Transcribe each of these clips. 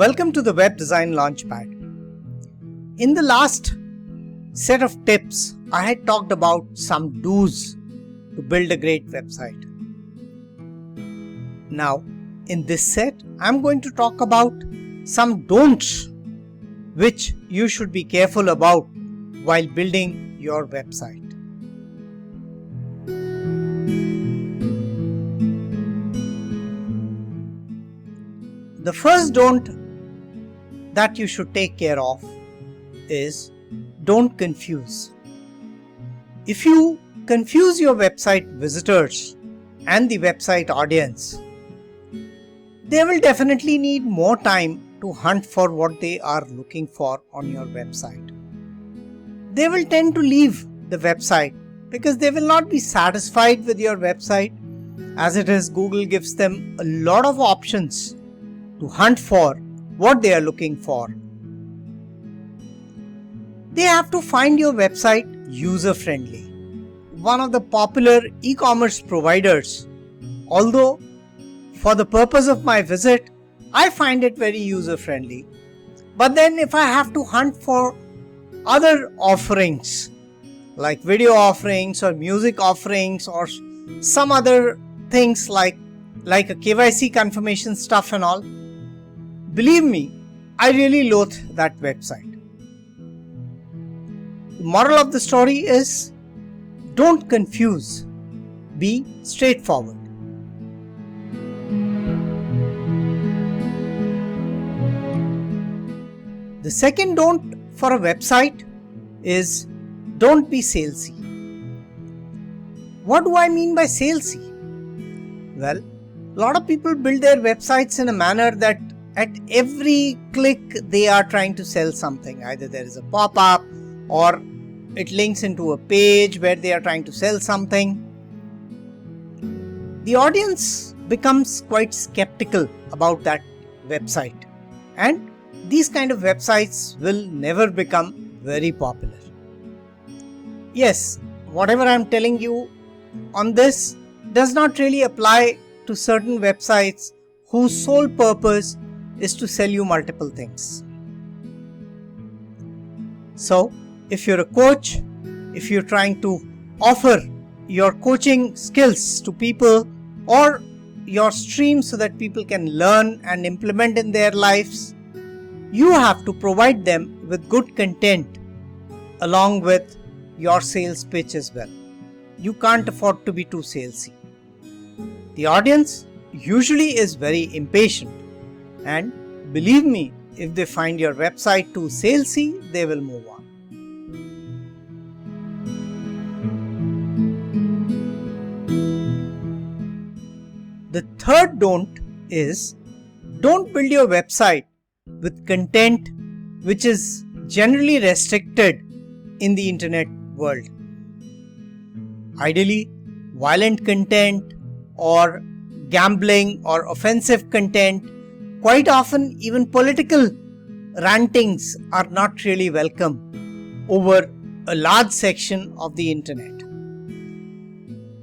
Welcome to the Web Design Launchpad. In the last set of tips, I had talked about some do's to build a great website. Now, in this set, I'm going to talk about some don'ts which you should be careful about while building your website. The first don't that you should take care of is don't confuse. If you confuse your website visitors and the website audience, they will definitely need more time to hunt for what they are looking for on your website. They will tend to leave the website because they will not be satisfied with your website. As it is, Google gives them a lot of options to hunt for what they are looking for. They have to find your website user-friendly. One of the popular e-commerce providers, although for the purpose of my visit, I find it very user-friendly. But then if I have to hunt for other offerings, like video offerings or music offerings or some other things like a KYC confirmation stuff and all, believe me, I really loathe that website. The moral of the story is, don't confuse. Be straightforward. The second don't for a website is don't be salesy. What do I mean by salesy? Well, a lot of people build their websites in a manner that at every click they are trying to sell something. Either there is a pop-up or it links into a page where they are trying to sell something. The audience becomes quite skeptical about that website, and these kind of websites will never become very popular. Yes, whatever I am telling you on this does not really apply to certain websites whose sole purpose is to sell you multiple things. So, if you're a coach, if you're trying to offer your coaching skills to people or your stream so that people can learn and implement in their lives, you have to provide them with good content along with your sales pitch as well. You can't afford to be too salesy. The audience usually is very impatient, and believe me, if they find your website too salesy, they will move on. The third don't is don't build your website with content which is generally restricted in the internet world. Ideally, violent content or gambling or offensive content, quite often even political rantings are not really welcome over a large section of the internet.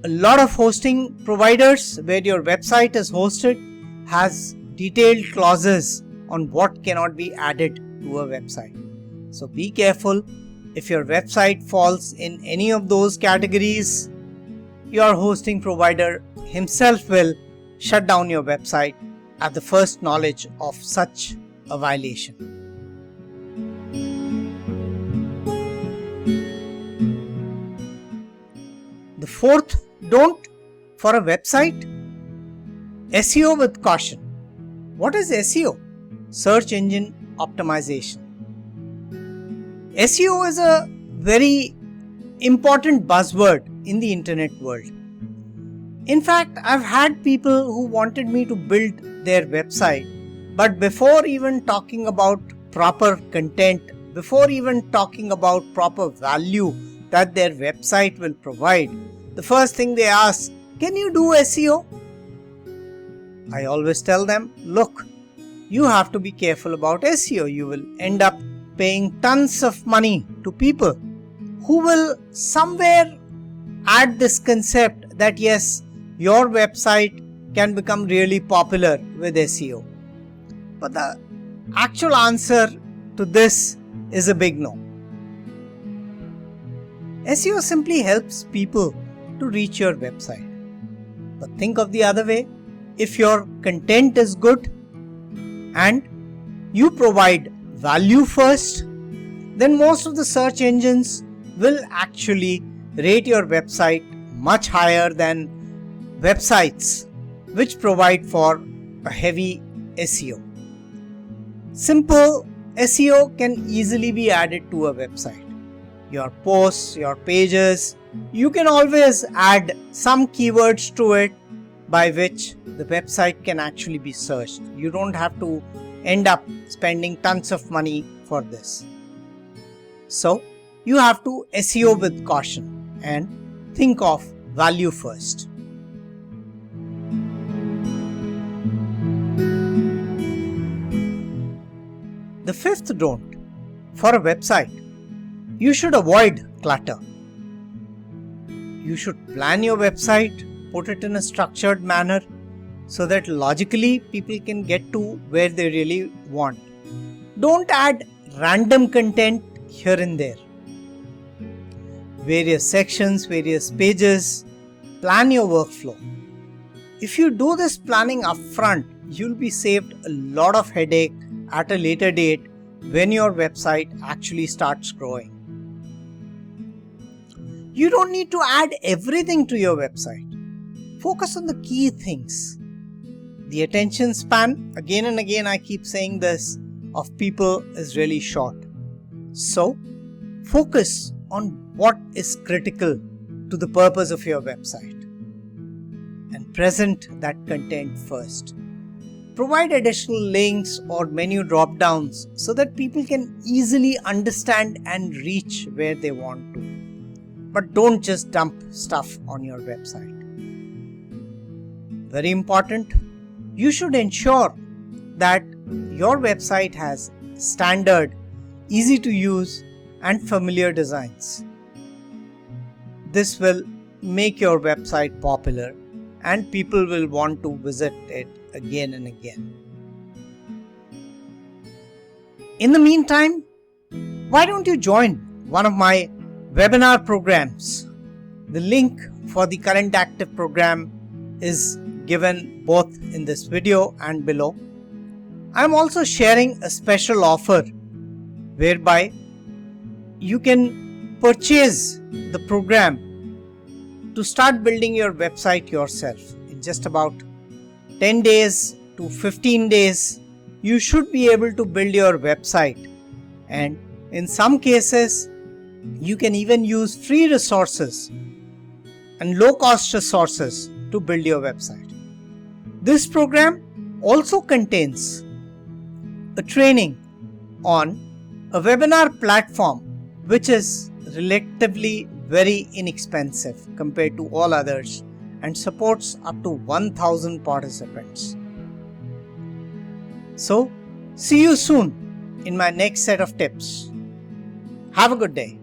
A lot of hosting providers where your website is hosted has detailed clauses on what cannot be added to a website. So be careful. If your website falls in any of those categories, your hosting provider himself will shut down your website at the first knowledge of such a violation. The fourth don't for a website, SEO with caution. What is SEO? Search engine optimization. SEO is a very important buzzword in the internet world. In fact, I've had people who wanted me to build their website, but before even talking about proper content, before even talking about proper value that their website will provide, the first thing they ask, can you do SEO? I always tell them, look, you have to be careful about SEO. You will end up paying tons of money to people who will somewhere add this concept that yes, your website can become really popular with SEO. But the actual answer to this is a big no. SEO simply helps people to reach your website. But think of the other way. If your content is good and you provide value first, then most of the search engines will actually rate your website much higher than websites which provide for a heavy SEO. Simple SEO can easily be added to a website. Your posts, your pages, you can always add some keywords to it by which the website can actually be searched. You don't have to end up spending tons of money for this. So, you have to SEO with caution and think of value first. The fifth don't. For a website, you should avoid clutter. You should plan your website, put it in a structured manner so that logically people can get to where they really want. Don't add random content here and there. Various sections, various pages, plan your workflow. If you do this planning upfront, you'll be saved a lot of headache at a later date when your website actually starts growing. You don't need to add everything to your website. Focus on the key things. The attention span, again and again I keep saying this, of people is really short. So, focus on what is critical to the purpose of your website and present that content first. Provide additional links or menu drop-downs so that people can easily understand and reach where they want to. But don't just dump stuff on your website. Very important, you should ensure that your website has standard, easy to use and familiar designs. This will make your website popular and people will want to visit it again and again. In the meantime, why don't you join one of my webinar programs? The link for the current active program is given both in this video and below. I am also sharing a special offer whereby you can purchase the program to start building your website yourself. In just about 10 days to 15 days, you should be able to build your website, and in some cases you can even use free resources and low-cost resources to build your website. This program also contains a training on a webinar platform which is relatively very inexpensive compared to all others and supports up to 1000 participants. So, see you soon in my next set of tips. Have a good day.